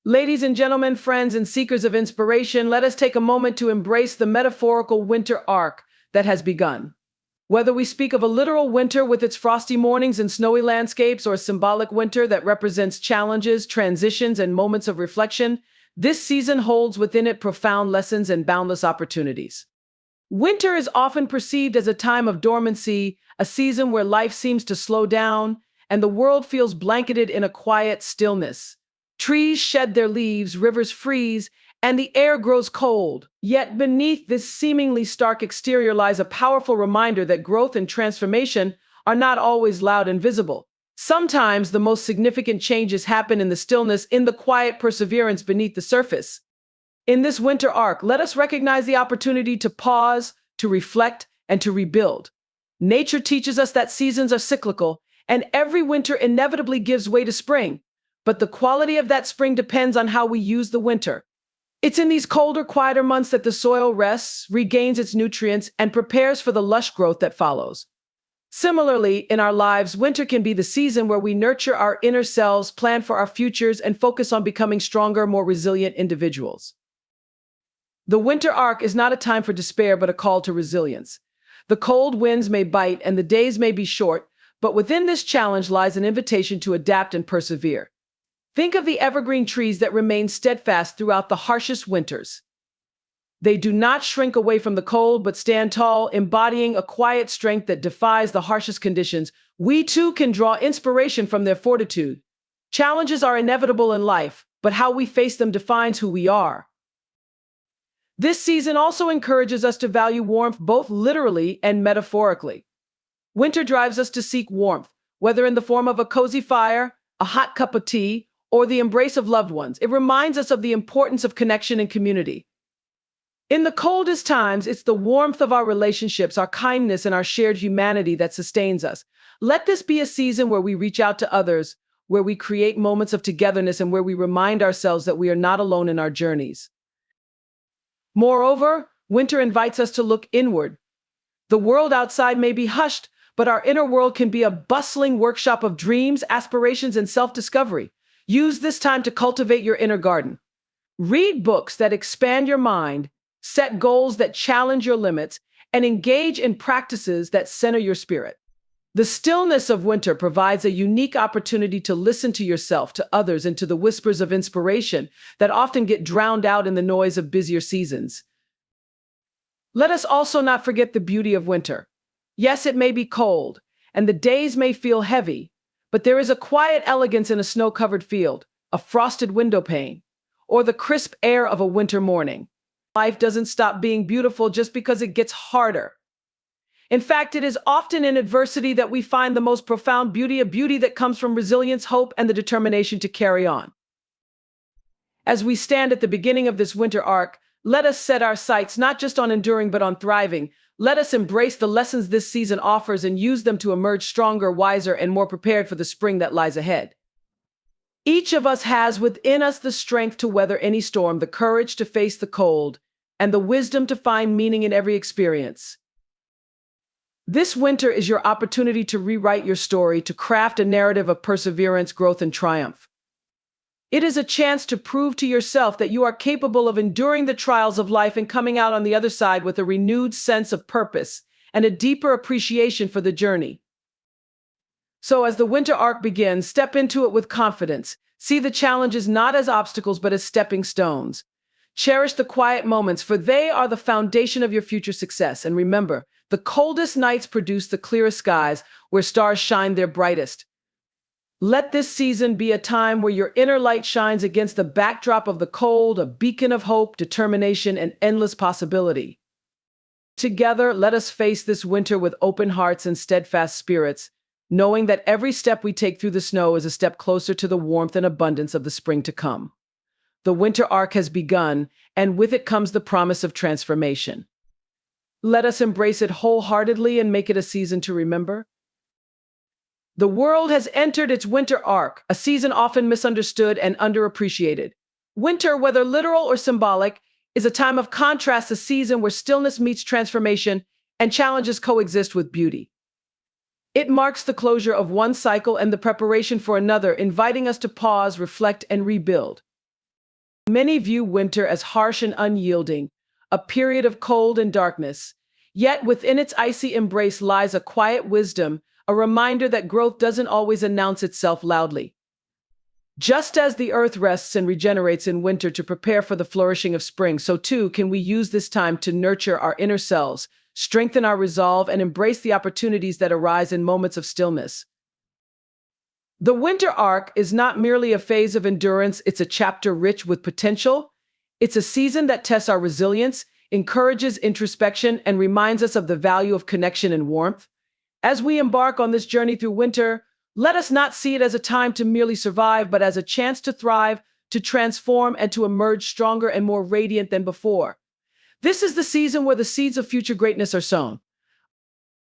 Ladies and gentlemen, friends and seekers of inspiration, let us take a moment to embrace the metaphorical winter arc that has begun. Whether we speak of a literal winter with its frosty mornings and snowy landscapes, or a symbolic winter that represents challenges, transitions, and moments of reflection, this season holds within it profound lessons and boundless opportunities. Winter is often perceived as a time of dormancy, a season where life seems to slow down and the world feels blanketed in a quiet stillness. Trees shed their leaves, rivers freeze, and the air grows cold. Yet beneath this seemingly stark exterior lies a powerful reminder that growth and transformation are not always loud and visible. Sometimes the most significant changes happen in the stillness, in the quiet perseverance beneath the surface. In this winter arc, let us recognize the opportunity to pause, to reflect, and to rebuild. Nature teaches us that seasons are cyclical, and every winter inevitably gives way to spring. But the quality of that spring depends on how we use the winter. It's in these colder, quieter months that the soil rests, regains its nutrients, and prepares for the lush growth that follows. Similarly, in our lives, winter can be the season where we nurture our inner selves, plan for our futures, and focus on becoming stronger, more resilient individuals. The winter arc is not a time for despair, but a call to resilience. The cold winds may bite and the days may be short, but within this challenge lies an invitation to adapt and persevere. Think of the evergreen trees that remain steadfast throughout the harshest winters. They do not shrink away from the cold, but stand tall, embodying a quiet strength that defies the harshest conditions. We too can draw inspiration from their fortitude. Challenges are inevitable in life, but how we face them defines who we are. This season also encourages us to value warmth both literally and metaphorically. Winter drives us to seek warmth, whether in the form of a cozy fire, a hot cup of tea, or the embrace of loved ones. It reminds us of the importance of connection and community. In the coldest times, it's the warmth of our relationships, our kindness, and our shared humanity that sustains us. Let this be a season where we reach out to others, where we create moments of togetherness, and where we remind ourselves that we are not alone in our journeys. Moreover, winter invites us to look inward. The world outside may be hushed, but our inner world can be a bustling workshop of dreams, aspirations, and self-discovery. Use this time to cultivate your inner garden. Read books that expand your mind, set goals that challenge your limits, and engage in practices that center your spirit. The stillness of winter provides a unique opportunity to listen to yourself, to others, and to the whispers of inspiration that often get drowned out in the noise of busier seasons. Let us also not forget the beauty of winter. Yes, it may be cold, and the days may feel heavy, but there is a quiet elegance in a snow-covered field, a frosted window pane, or the crisp air of a winter morning. Life doesn't stop being beautiful just because it gets harder. In fact, it is often in adversity that we find the most profound beauty, a beauty that comes from resilience, hope, and the determination to carry on. As we stand at the beginning of this winter arc, let us set our sights not just on enduring, but on thriving. Let us embrace the lessons this season offers and use them to emerge stronger, wiser, and more prepared for the spring that lies ahead. Each of us has within us the strength to weather any storm, the courage to face the cold, and the wisdom to find meaning in every experience. This winter is your opportunity to rewrite your story, to craft a narrative of perseverance, growth, and triumph. It is a chance to prove to yourself that you are capable of enduring the trials of life and coming out on the other side with a renewed sense of purpose and a deeper appreciation for the journey. So as the winter arc begins, step into it with confidence. See the challenges not as obstacles, but as stepping stones. Cherish the quiet moments, for they are the foundation of your future success. And remember, the coldest nights produce the clearest skies, where stars shine their brightest. Let this season be a time where your inner light shines against the backdrop of the cold, a beacon of hope, determination, and endless possibility. Together, let us face this winter with open hearts and steadfast spirits, knowing that every step we take through the snow is a step closer to the warmth and abundance of the spring to come. The winter arc has begun, and with it comes the promise of transformation. Let us embrace it wholeheartedly and make it a season to remember. The world has entered its winter arc, a season often misunderstood and underappreciated. Winter, whether literal or symbolic, is a time of contrast, a season where stillness meets transformation and challenges coexist with beauty. It marks the closure of one cycle and the preparation for another, inviting us to pause, reflect, and rebuild. Many view winter as harsh and unyielding, a period of cold and darkness. Yet within its icy embrace lies a quiet wisdom, a reminder that growth doesn't always announce itself loudly. Just as the earth rests and regenerates in winter to prepare for the flourishing of spring, so too can we use this time to nurture our inner selves, strengthen our resolve, and embrace the opportunities that arise in moments of stillness. The winter arc is not merely a phase of endurance, it's a chapter rich with potential. It's a season that tests our resilience, encourages introspection, and reminds us of the value of connection and warmth. As we embark on this journey through winter, let us not see it as a time to merely survive, but as a chance to thrive, to transform, and to emerge stronger and more radiant than before. This is the season where the seeds of future greatness are sown.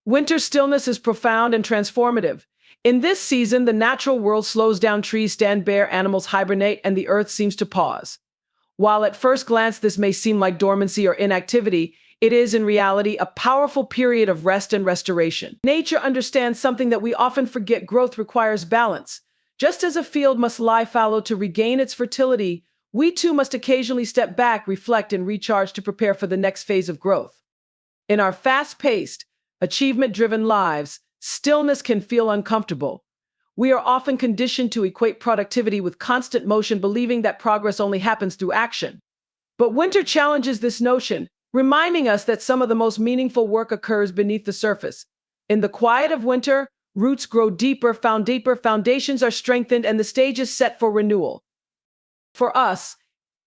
Winter stillness is profound and transformative. In this season, the natural world slows down, trees stand bare, animals hibernate, and the earth seems to pause. While at first glance this may seem like dormancy or inactivity, it is in reality a powerful period of rest and restoration. Nature understands something that we often forget: growth requires balance. Just as a field must lie fallow to regain its fertility, we too must occasionally step back, reflect, and recharge to prepare for the next phase of growth. In our fast-paced, achievement-driven lives, stillness can feel uncomfortable. We are often conditioned to equate productivity with constant motion, believing that progress only happens through action. But winter challenges this notion, reminding us that some of the most meaningful work occurs beneath the surface. In the quiet of winter, roots grow deeper, foundations are strengthened, and the stage is set for renewal. For us,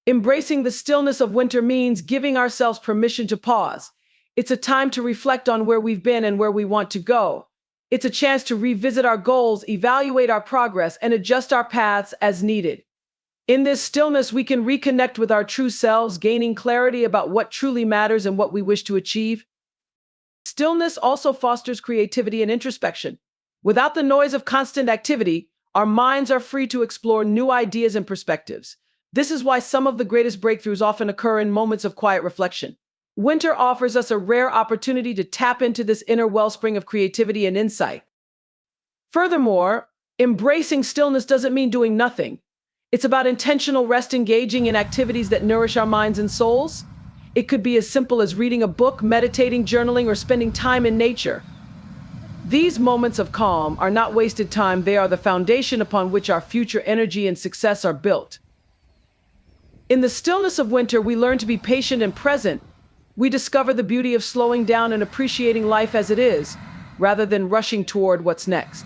embracing the stillness of winter means giving ourselves permission to pause. It's a time to reflect on where we've been and where we want to go. It's a chance to revisit our goals, evaluate our progress, and adjust our paths as needed. In this stillness, we can reconnect with our true selves, gaining clarity about what truly matters and what we wish to achieve. Stillness also fosters creativity and introspection. Without the noise of constant activity, our minds are free to explore new ideas and perspectives. This is why some of the greatest breakthroughs often occur in moments of quiet reflection. Winter offers us a rare opportunity to tap into this inner wellspring of creativity and insight. Furthermore, embracing stillness doesn't mean doing nothing. It's about intentional rest, engaging in activities that nourish our minds and souls. It could be as simple as reading a book, meditating, journaling, or spending time in nature. These moments of calm are not wasted time, they are the foundation upon which our future energy and success are built. In the stillness of winter, we learn to be patient and present. We discover the beauty of slowing down and appreciating life as it is, rather than rushing toward what's next.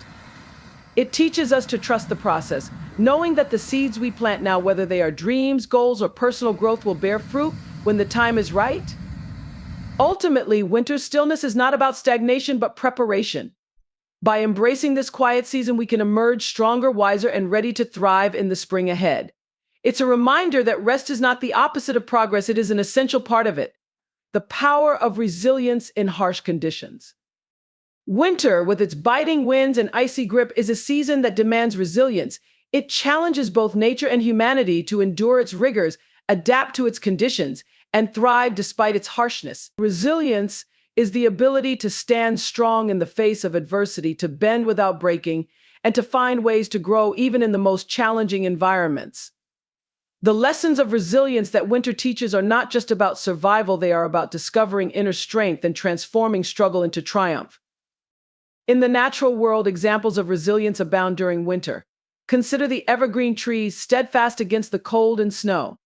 It teaches us to trust the process, knowing that the seeds we plant now, whether they are dreams, goals, or personal growth, will bear fruit when the time is right. Ultimately, winter stillness is not about stagnation, but preparation. By embracing this quiet season, we can emerge stronger, wiser, and ready to thrive in the spring ahead. It's a reminder that rest is not the opposite of progress, it is an essential part of it. The power of resilience in harsh conditions. Winter, with its biting winds and icy grip, is a season that demands resilience. It challenges both nature and humanity to endure its rigors, adapt to its conditions, and thrive despite its harshness. Resilience is the ability to stand strong in the face of adversity, to bend without breaking, and to find ways to grow even in the most challenging environments. The lessons of resilience that winter teaches are not just about survival, they are about discovering inner strength and transforming struggle into triumph. In the natural world, examples of resilience abound during winter. Consider the evergreen trees, steadfast against the cold and snow.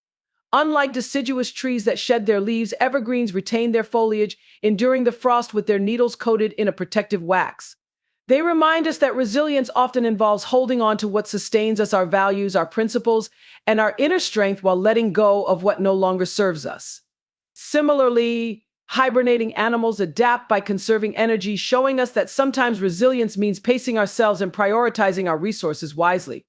Unlike deciduous trees that shed their leaves, evergreens retain their foliage, enduring the frost with their needles coated in a protective wax. They remind us that resilience often involves holding on to what sustains us, our values, our principles, and our inner strength, while letting go of what no longer serves us. Similarly, hibernating animals adapt by conserving energy, showing us that sometimes resilience means pacing ourselves and prioritizing our resources wisely.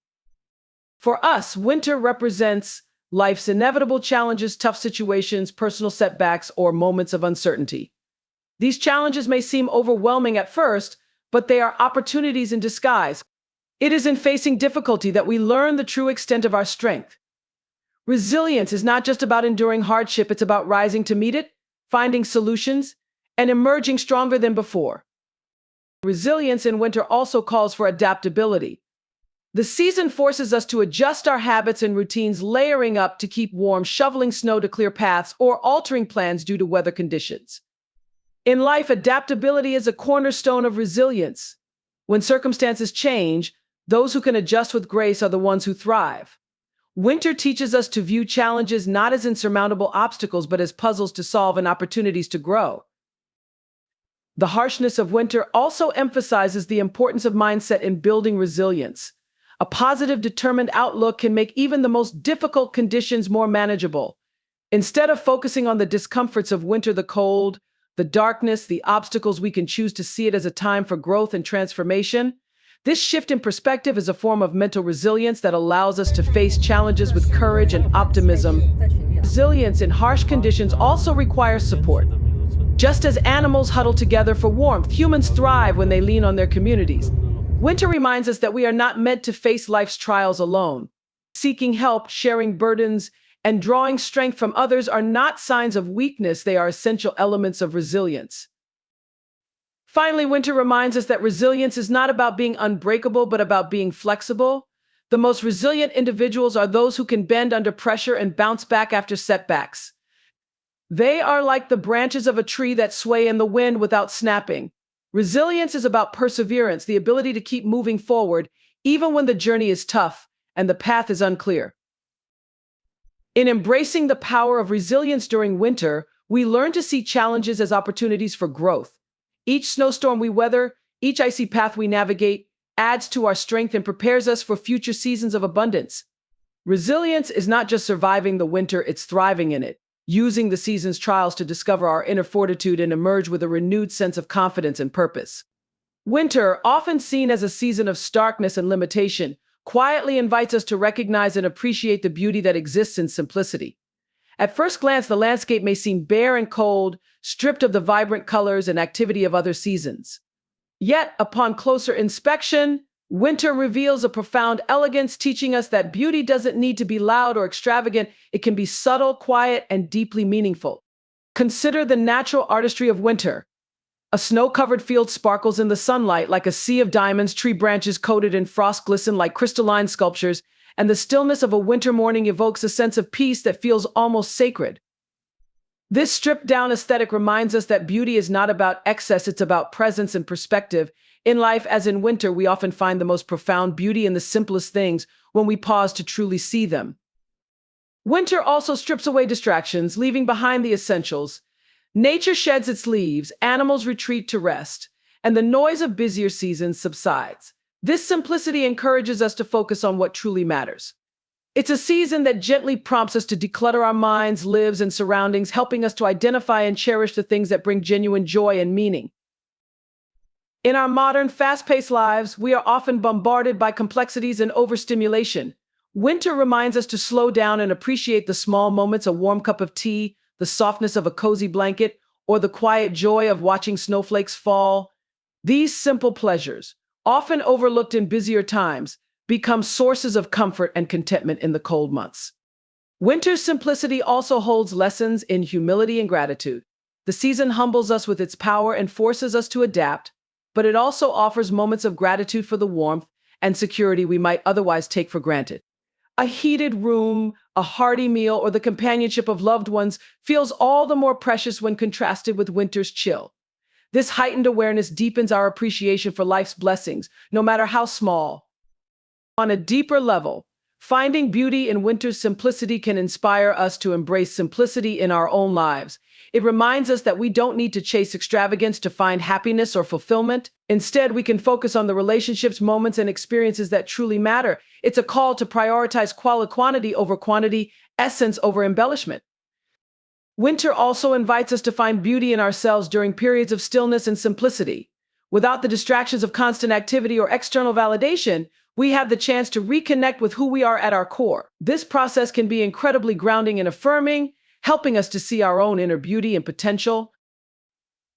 For us, winter represents life's inevitable challenges, tough situations, personal setbacks, or moments of uncertainty. These challenges may seem overwhelming at first, but they are opportunities in disguise. It is in facing difficulty that we learn the true extent of our strength. Resilience is not just about enduring hardship, it's about rising to meet it, finding solutions, and emerging stronger than before. Resilience in winter also calls for adaptability. The season forces us to adjust our habits and routines, layering up to keep warm, shoveling snow to clear paths, or altering plans due to weather conditions. In life, adaptability is a cornerstone of resilience. When circumstances change, those who can adjust with grace are the ones who thrive. Winter teaches us to view challenges not as insurmountable obstacles, but as puzzles to solve and opportunities to grow. The harshness of winter also emphasizes the importance of mindset in building resilience. A positive, determined outlook can make even the most difficult conditions more manageable. Instead of focusing on the discomforts of winter, the cold, the darkness, the obstacles, we can choose to see it as a time for growth and transformation. This shift in perspective is a form of mental resilience that allows us to face challenges with courage and optimism. Resilience in harsh conditions also requires support. Just as animals huddle together for warmth, humans thrive when they lean on their communities. Winter reminds us that we are not meant to face life's trials alone. Seeking help, sharing burdens, and drawing strength from others are not signs of weakness, they are essential elements of resilience. Finally, winter reminds us that resilience is not about being unbreakable, but about being flexible. The most resilient individuals are those who can bend under pressure and bounce back after setbacks. They are like the branches of a tree that sway in the wind without snapping. Resilience is about perseverance, the ability to keep moving forward, even when the journey is tough and the path is unclear. In embracing the power of resilience during winter, we learn to see challenges as opportunities for growth. Each snowstorm we weather, each icy path we navigate, adds to our strength and prepares us for future seasons of abundance. Resilience is not just surviving the winter, it's thriving in it, using the season's trials to discover our inner fortitude and emerge with a renewed sense of confidence and purpose. Winter, often seen as a season of starkness and limitation, quietly invites us to recognize and appreciate the beauty that exists in simplicity. At first glance, the landscape may seem bare and cold, stripped of the vibrant colors and activity of other seasons. Yet, upon closer inspection, winter reveals a profound elegance, teaching us that beauty doesn't need to be loud or extravagant. It can be subtle, quiet, and deeply meaningful. Consider the natural artistry of winter. A snow-covered field sparkles in the sunlight like a sea of diamonds, tree branches coated in frost glisten like crystalline sculptures, and the stillness of a winter morning evokes a sense of peace that feels almost sacred. This stripped-down aesthetic reminds us that beauty is not about excess, it's about presence and perspective. In life, as in winter, we often find the most profound beauty in the simplest things when we pause to truly see them. Winter also strips away distractions, leaving behind the essentials. Nature sheds its leaves, animals retreat to rest, and the noise of busier seasons subsides. This simplicity encourages us to focus on what truly matters. It's a season that gently prompts us to declutter our minds, lives, and surroundings, helping us to identify and cherish the things that bring genuine joy and meaning. In our modern, fast-paced lives, we are often bombarded by complexities and overstimulation. Winter reminds us to slow down and appreciate the small moments: a warm cup of tea, the softness of a cozy blanket, or the quiet joy of watching snowflakes fall. These simple pleasures, often overlooked in busier times, become sources of comfort and contentment in the cold months. Winter's simplicity also holds lessons in humility and gratitude. The season humbles us with its power and forces us to adapt, but it also offers moments of gratitude for the warmth and security we might otherwise take for granted. A heated room, a hearty meal, or the companionship of loved ones feels all the more precious when contrasted with winter's chill. This heightened awareness deepens our appreciation for life's blessings, no matter how small. On a deeper level, finding beauty in winter's simplicity can inspire us to embrace simplicity in our own lives. It reminds us that we don't need to chase extravagance to find happiness or fulfillment. Instead, we can focus on the relationships, moments, and experiences that truly matter. It's a call to prioritize quantity over quantity, essence over embellishment. Winter also invites us to find beauty in ourselves during periods of stillness and simplicity. Without the distractions of constant activity or external validation, we have the chance to reconnect with who we are at our core. This process can be incredibly grounding and affirming, helping us to see our own inner beauty and potential.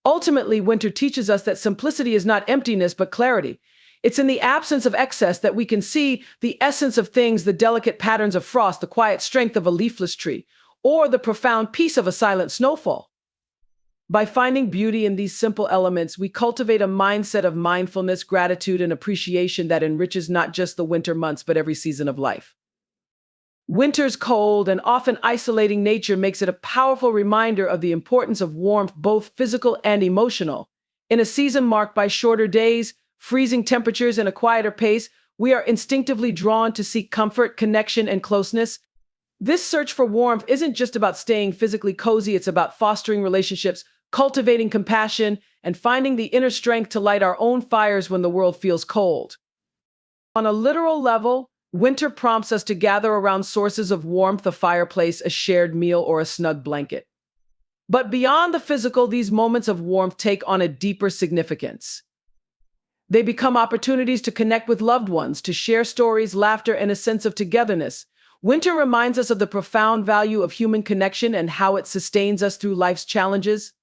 Ultimately, winter teaches us that simplicity is not emptiness, but clarity. It's in the absence of excess that we can see the essence of things: the delicate patterns of frost, the quiet strength of a leafless tree, or the profound peace of a silent snowfall. By finding beauty in these simple elements, we cultivate a mindset of mindfulness, gratitude, and appreciation that enriches not just the winter months, but every season of life. Winter's cold and often isolating nature makes it a powerful reminder of the importance of warmth, both physical and emotional. In a season marked by shorter days, freezing temperatures, and a quieter pace, we are instinctively drawn to seek comfort, connection, and closeness. This search for warmth isn't just about staying physically cozy, it's about fostering relationships, cultivating compassion, and finding the inner strength to light our own fires when the world feels cold. On a literal level, winter prompts us to gather around sources of warmth, a fireplace, a shared meal, or a snug blanket. But beyond the physical, these moments of warmth take on a deeper significance. They become opportunities to connect with loved ones, to share stories, laughter, and a sense of togetherness. Winter reminds us of the profound value of human connection and how it sustains us through life's challenges.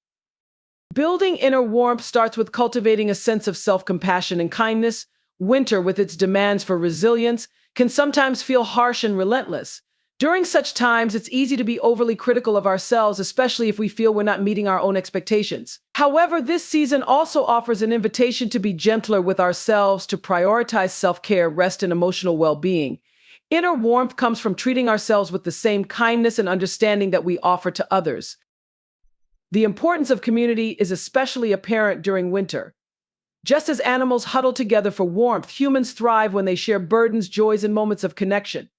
Building inner warmth starts with cultivating a sense of self-compassion and kindness. Winter, with its demands for resilience, can sometimes feel harsh and relentless. During such times, it's easy to be overly critical of ourselves, especially if we feel we're not meeting our own expectations. However, this season also offers an invitation to be gentler with ourselves, to prioritize self-care, rest, and emotional well-being. Inner warmth comes from treating ourselves with the same kindness and understanding that we offer to others. The importance of community is especially apparent during winter. Just as animals huddle together for warmth, humans thrive when they share burdens, joys, and moments of connection.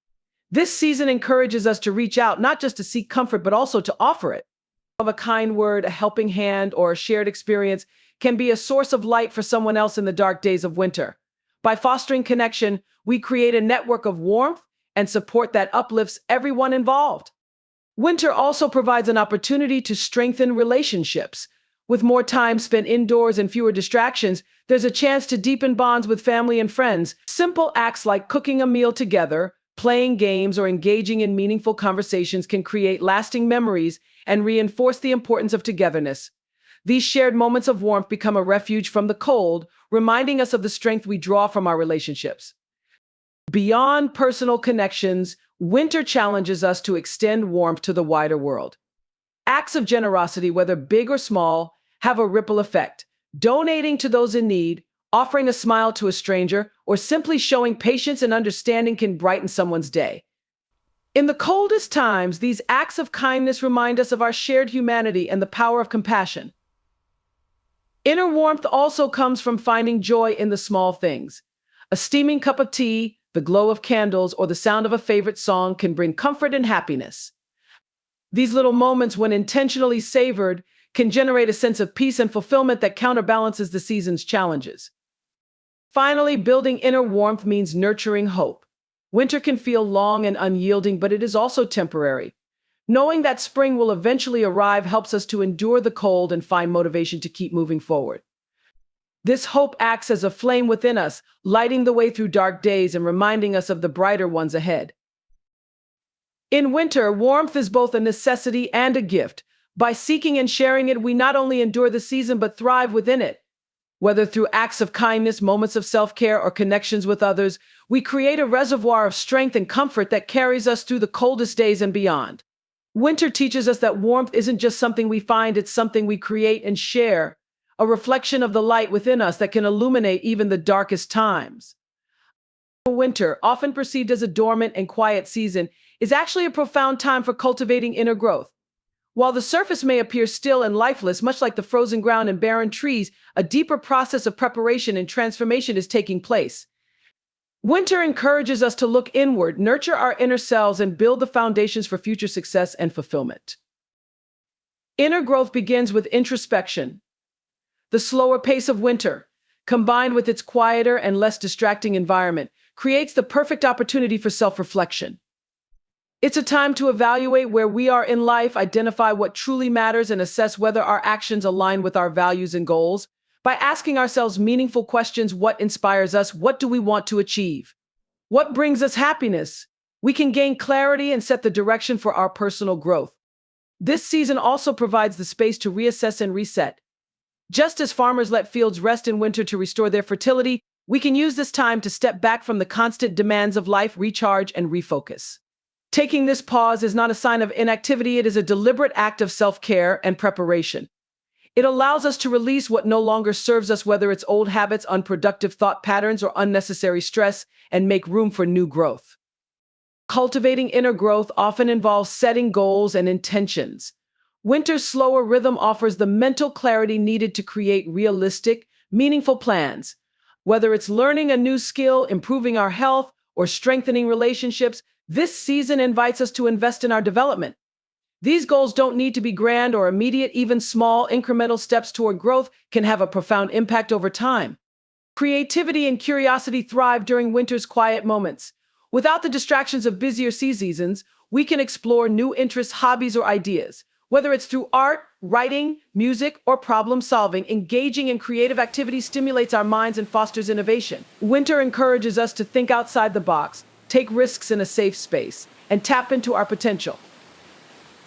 This season encourages us to reach out, not just to seek comfort, but also to offer it. A kind word, a helping hand, or a shared experience can be a source of light for someone else in the dark days of winter. By fostering connection, we create a network of warmth and support that uplifts everyone involved. Winter also provides an opportunity to strengthen relationships. With more time spent indoors and fewer distractions, there's a chance to deepen bonds with family and friends. Simple acts like cooking a meal together, playing games, or engaging in meaningful conversations can create lasting memories and reinforce the importance of togetherness. These shared moments of warmth become a refuge from the cold, reminding us of the strength we draw from our relationships. Beyond personal connections, winter challenges us to extend warmth to the wider world. Acts of generosity, whether big or small, have a ripple effect. Donating to those in need, offering a smile to a stranger, or simply showing patience and understanding can brighten someone's day. In the coldest times, these acts of kindness remind us of our shared humanity and the power of compassion. Inner warmth also comes from finding joy in the small things. A steaming cup of tea, the glow of candles, or the sound of a favorite song can bring comfort and happiness. These little moments, when intentionally savored, can generate a sense of peace and fulfillment that counterbalances the season's challenges. Finally, building inner warmth means nurturing hope. Winter can feel long and unyielding, but it is also temporary. Knowing that spring will eventually arrive helps us to endure the cold and find motivation to keep moving forward. This hope acts as a flame within us, lighting the way through dark days and reminding us of the brighter ones ahead. In winter, warmth is both a necessity and a gift. By seeking and sharing it, we not only endure the season but thrive within it. Whether through acts of kindness, moments of self-care, or connections with others, we create a reservoir of strength and comfort that carries us through the coldest days and beyond. Winter teaches us that warmth isn't just something we find, it's something we create and share, a reflection of the light within us that can illuminate even the darkest times. Winter, often perceived as a dormant and quiet season, is actually a profound time for cultivating inner growth. While the surface may appear still and lifeless, much like the frozen ground and barren trees, a deeper process of preparation and transformation is taking place. Winter encourages us to look inward, nurture our inner selves, and build the foundations for future success and fulfillment. Inner growth begins with introspection. The slower pace of winter, combined with its quieter and less distracting environment, creates the perfect opportunity for self-reflection. It's a time to evaluate where we are in life, identify what truly matters, and assess whether our actions align with our values and goals. By asking ourselves meaningful questions: what inspires us? What do we want to achieve? What brings us happiness? We can gain clarity and set the direction for our personal growth. This season also provides the space to reassess and reset. Just as farmers let fields rest in winter to restore their fertility, we can use this time to step back from the constant demands of life, recharge, and refocus. Taking this pause is not a sign of inactivity, it is a deliberate act of self-care and preparation. It allows us to release what no longer serves us, whether it's old habits, unproductive thought patterns, or unnecessary stress, and make room for new growth. Cultivating inner growth often involves setting goals and intentions. Winter's slower rhythm offers the mental clarity needed to create realistic, meaningful plans. Whether it's learning a new skill, improving our health, or strengthening relationships, this season invites us to invest in our development. These goals don't need to be grand or immediate. Even small, incremental steps toward growth can have a profound impact over time. Creativity and curiosity thrive during winter's quiet moments. Without the distractions of busier seasons, we can explore new interests, hobbies, or ideas. Whether it's through art, writing, music, or problem solving, engaging in creative activities stimulates our minds and fosters innovation. Winter encourages us to think outside the box, take risks in a safe space, and tap into our potential.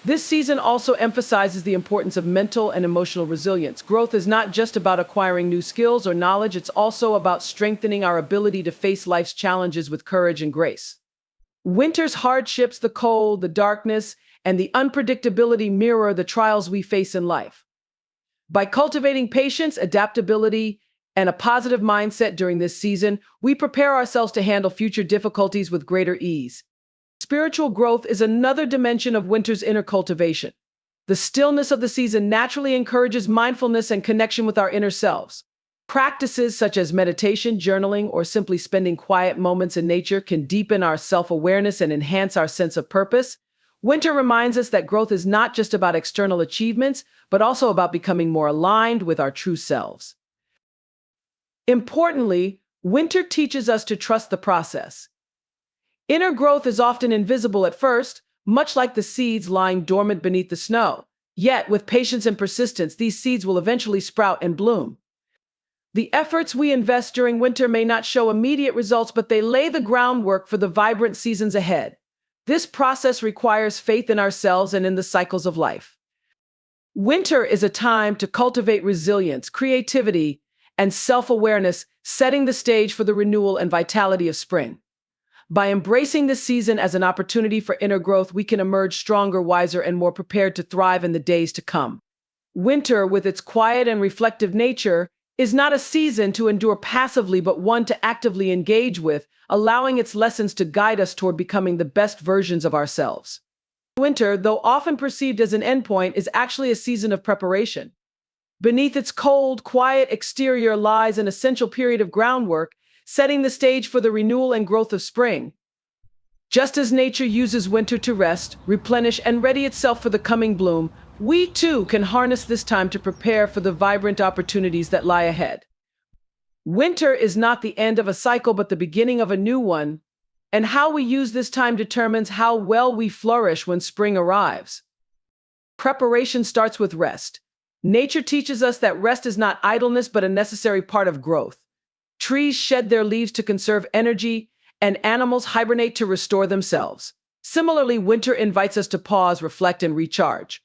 This season also emphasizes the importance of mental and emotional resilience. Growth is not just about acquiring new skills or knowledge, it's also about strengthening our ability to face life's challenges with courage and grace. Winter's hardships, the cold, the darkness, and the unpredictability mirror the trials we face in life. By cultivating patience, adaptability, and a positive mindset during this season, we prepare ourselves to handle future difficulties with greater ease. Spiritual growth is another dimension of winter's inner cultivation. The stillness of the season naturally encourages mindfulness and connection with our inner selves. Practices such as meditation, journaling, or simply spending quiet moments in nature can deepen our self-awareness and enhance our sense of purpose. Winter reminds us that growth is not just about external achievements, but also about becoming more aligned with our true selves. Importantly, winter teaches us to trust the process. Inner growth is often invisible at first, much like the seeds lying dormant beneath the snow. Yet, with patience and persistence, these seeds will eventually sprout and bloom. The efforts we invest during winter may not show immediate results, but they lay the groundwork for the vibrant seasons ahead. This process requires faith in ourselves and in the cycles of life. Winter is a time to cultivate resilience, creativity, and self-awareness, setting the stage for the renewal and vitality of spring. By embracing this season as an opportunity for inner growth, we can emerge stronger, wiser, and more prepared to thrive in the days to come. Winter, with its quiet and reflective nature, is not a season to endure passively, but one to actively engage with, allowing its lessons to guide us toward becoming the best versions of ourselves. Winter, though often perceived as an endpoint, is actually a season of preparation. Beneath its cold, quiet exterior lies an essential period of groundwork, setting the stage for the renewal and growth of spring. Just as nature uses winter to rest, replenish, and ready itself for the coming bloom, we too can harness this time to prepare for the vibrant opportunities that lie ahead. Winter is not the end of a cycle, but the beginning of a new one, and how we use this time determines how well we flourish when spring arrives. Preparation starts with rest. Nature teaches us that rest is not idleness, but a necessary part of growth. Trees shed their leaves to conserve energy, and animals hibernate to restore themselves. Similarly, winter invites us to pause, reflect, and recharge.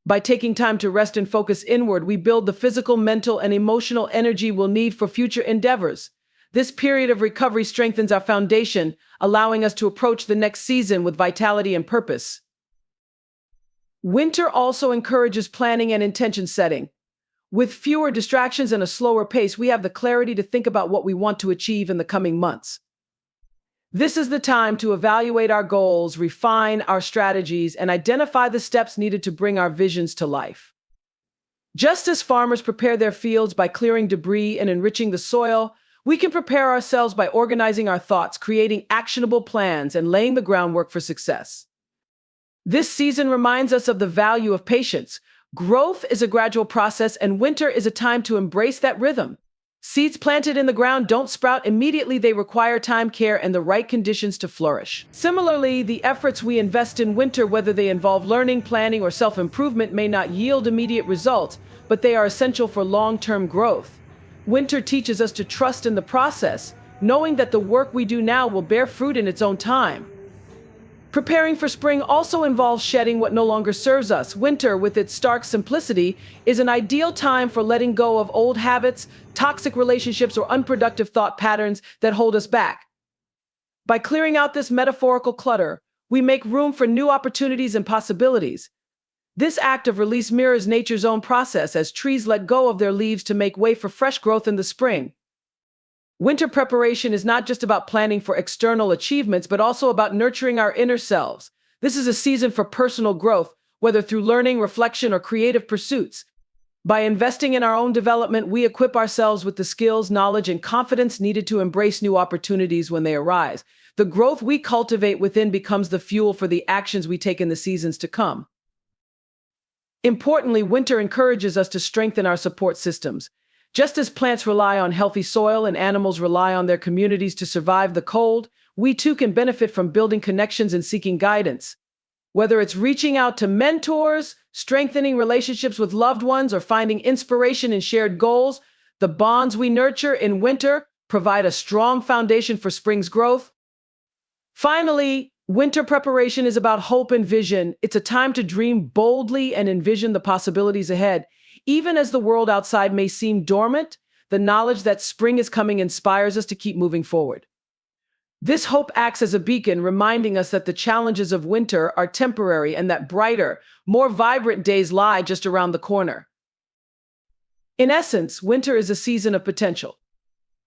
By taking time to rest and focus inward, we build the physical, mental, and emotional energy we'll need for future endeavors. This period of recovery strengthens our foundation, allowing us to approach the next season with vitality and purpose. Winter also encourages planning and intention setting. With fewer distractions and a slower pace, we have the clarity to think about what we want to achieve in the coming months. This is the time to evaluate our goals, refine our strategies, and identify the steps needed to bring our visions to life. Just as farmers prepare their fields by clearing debris and enriching the soil, we can prepare ourselves by organizing our thoughts, creating actionable plans, and laying the groundwork for success. This season reminds us of the value of patience. Growth is a gradual process, and winter is a time to embrace that rhythm. Seeds planted in the ground don't sprout immediately. They require time, care, and the right conditions to flourish. Similarly, the efforts we invest in winter, whether they involve learning, planning, or self-improvement, may not yield immediate results, but they are essential for long-term growth. Winter teaches us to trust in the process, knowing that the work we do now will bear fruit in its own time. Preparing for spring also involves shedding what no longer serves us. Winter, with its stark simplicity, is an ideal time for letting go of old habits, toxic relationships, or unproductive thought patterns that hold us back. By clearing out this metaphorical clutter, we make room for new opportunities and possibilities. This act of release mirrors nature's own process as trees let go of their leaves to make way for fresh growth in the spring. Winter preparation is not just about planning for external achievements, but also about nurturing our inner selves. This is a season for personal growth, whether through learning, reflection, or creative pursuits. By investing in our own development, we equip ourselves with the skills, knowledge, and confidence needed to embrace new opportunities when they arise. The growth we cultivate within becomes the fuel for the actions we take in the seasons to come. Importantly, winter encourages us to strengthen our support systems. Just as plants rely on healthy soil and animals rely on their communities to survive the cold, we too can benefit from building connections and seeking guidance. Whether it's reaching out to mentors, strengthening relationships with loved ones, or finding inspiration in shared goals, the bonds we nurture in winter provide a strong foundation for spring's growth. Finally, winter preparation is about hope and vision. It's a time to dream boldly and envision the possibilities ahead. Even as the world outside may seem dormant, the knowledge that spring is coming inspires us to keep moving forward. This hope acts as a beacon, reminding us that the challenges of winter are temporary and that brighter, more vibrant days lie just around the corner. In essence, winter is a season of potential.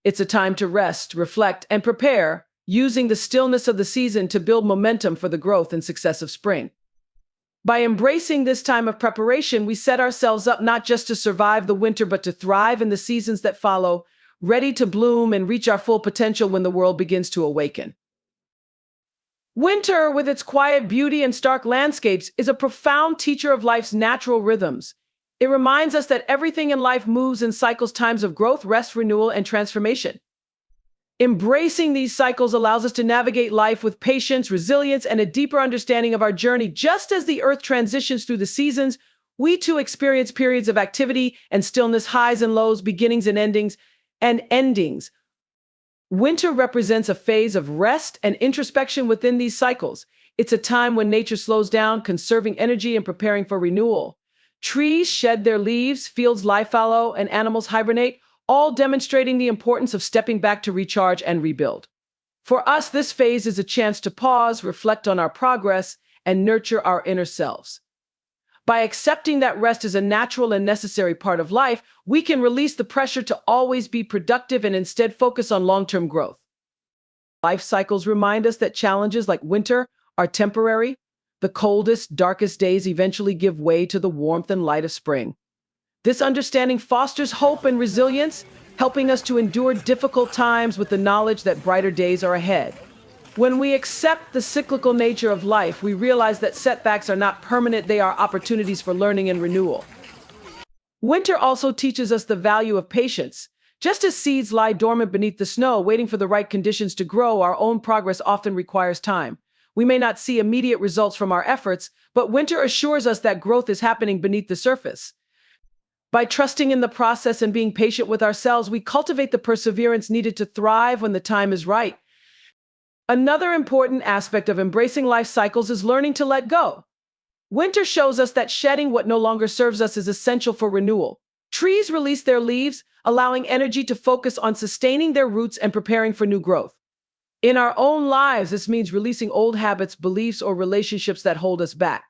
It's a time to rest, reflect, and prepare, using the stillness of the season to build momentum for the growth and success of spring. By embracing this time of preparation, we set ourselves up not just to survive the winter, but to thrive in the seasons that follow, ready to bloom and reach our full potential when the world begins to awaken. Winter, with its quiet beauty and stark landscapes, is a profound teacher of life's natural rhythms. It reminds us that everything in life moves in cycles, times of growth, rest, renewal, and transformation. Embracing these cycles allows us to navigate life with patience, resilience, and a deeper understanding of our journey. Just as the earth transitions through the seasons, we too experience periods of activity and stillness, highs and lows, beginnings and endings. Winter represents a phase of rest and introspection within these cycles. It's a time when nature slows down, conserving energy and preparing for renewal. Trees shed their leaves, fields lie fallow, and animals hibernate, all demonstrating the importance of stepping back to recharge and rebuild. For us, this phase is a chance to pause, reflect on our progress, and nurture our inner selves. By accepting that rest is a natural and necessary part of life, we can release the pressure to always be productive and instead focus on long-term growth. Life cycles remind us that challenges like winter are temporary. The coldest, darkest days eventually give way to the warmth and light of spring. This understanding fosters hope and resilience, helping us to endure difficult times with the knowledge that brighter days are ahead. When we accept the cyclical nature of life, we realize that setbacks are not permanent, they are opportunities for learning and renewal. Winter also teaches us the value of patience. Just as seeds lie dormant beneath the snow, waiting for the right conditions to grow, our own progress often requires time. We may not see immediate results from our efforts, but winter assures us that growth is happening beneath the surface. By trusting in the process and being patient with ourselves, we cultivate the perseverance needed to thrive when the time is right. Another important aspect of embracing life cycles is learning to let go. Winter shows us that shedding what no longer serves us is essential for renewal. Trees release their leaves, allowing energy to focus on sustaining their roots and preparing for new growth. In our own lives, this means releasing old habits, beliefs, or relationships that hold us back.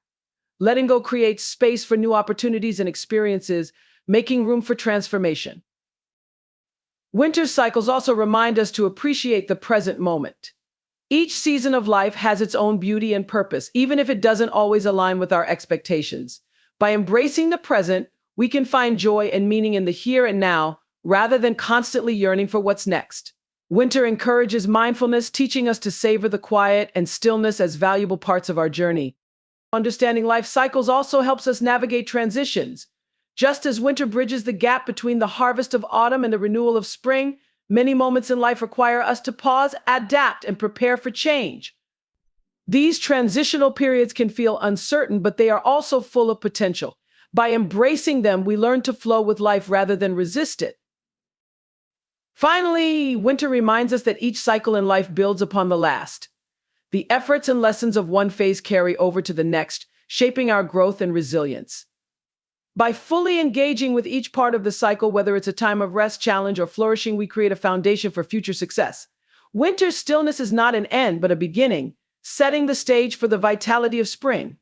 Letting go creates space for new opportunities and experiences, making room for transformation. Winter cycles also remind us to appreciate the present moment. Each season of life has its own beauty and purpose, even if it doesn't always align with our expectations. By embracing the present, we can find joy and meaning in the here and now, rather than constantly yearning for what's next. Winter encourages mindfulness, teaching us to savor the quiet and stillness as valuable parts of our journey. Understanding life cycles also helps us navigate transitions. Just as winter bridges the gap between the harvest of autumn and the renewal of spring, many moments in life require us to pause, adapt, and prepare for change. These transitional periods can feel uncertain, but they are also full of potential. By embracing them, we learn to flow with life rather than resist it. Finally, winter reminds us that each cycle in life builds upon the last. The efforts and lessons of one phase carry over to the next, shaping our growth and resilience. By fully engaging with each part of the cycle, whether it's a time of rest, challenge, or flourishing, we create a foundation for future success. Winter's stillness is not an end, but a beginning, setting the stage for the vitality of spring.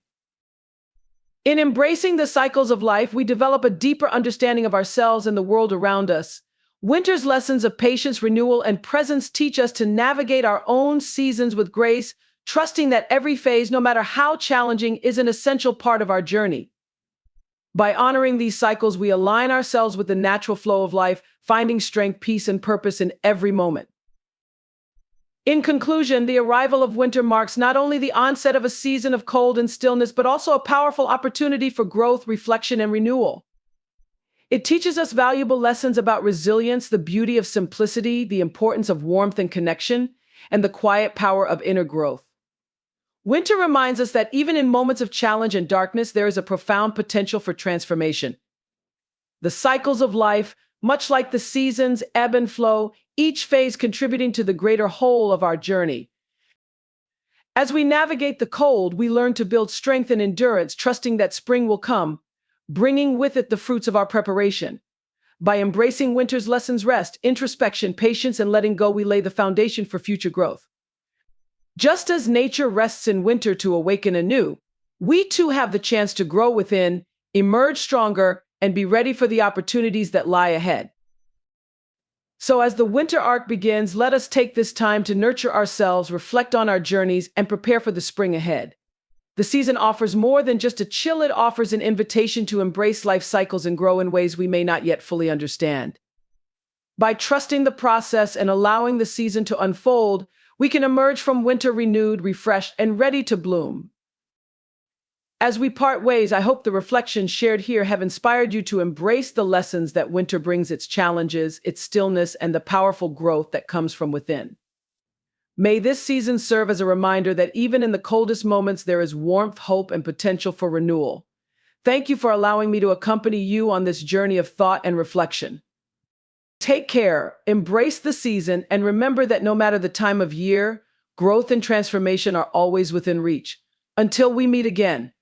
In embracing the cycles of life, we develop a deeper understanding of ourselves and the world around us. Winter's lessons of patience, renewal, and presence teach us to navigate our own seasons with grace, trusting that every phase, no matter how challenging, is an essential part of our journey. By honoring these cycles, we align ourselves with the natural flow of life, finding strength, peace, and purpose in every moment. In conclusion, the arrival of winter marks not only the onset of a season of cold and stillness, but also a powerful opportunity for growth, reflection, and renewal. It teaches us valuable lessons about resilience, the beauty of simplicity, the importance of warmth and connection, and the quiet power of inner growth. Winter reminds us that even in moments of challenge and darkness, there is a profound potential for transformation. The cycles of life, much like the seasons, ebb and flow, each phase contributing to the greater whole of our journey. As we navigate the cold, we learn to build strength and endurance, trusting that spring will come, bringing with it the fruits of our preparation. By embracing winter's lessons, rest, introspection, patience, and letting go, we lay the foundation for future growth. Just as nature rests in winter to awaken anew, we too have the chance to grow within, emerge stronger, and be ready for the opportunities that lie ahead. So as the winter arc begins, let us take this time to nurture ourselves, reflect on our journeys, and prepare for the spring ahead. The season offers more than just a chill, it offers an invitation to embrace life cycles and grow in ways we may not yet fully understand. By trusting the process and allowing the season to unfold, we can emerge from winter renewed, refreshed, and ready to bloom. As we part ways, I hope the reflections shared here have inspired you to embrace the lessons that winter brings, its challenges, its stillness, and the powerful growth that comes from within. May this season serve as a reminder that even in the coldest moments, there is warmth, hope, and potential for renewal. Thank you for allowing me to accompany you on this journey of thought and reflection. Take care, embrace the season, and remember that no matter the time of year, growth and transformation are always within reach. Until we meet again,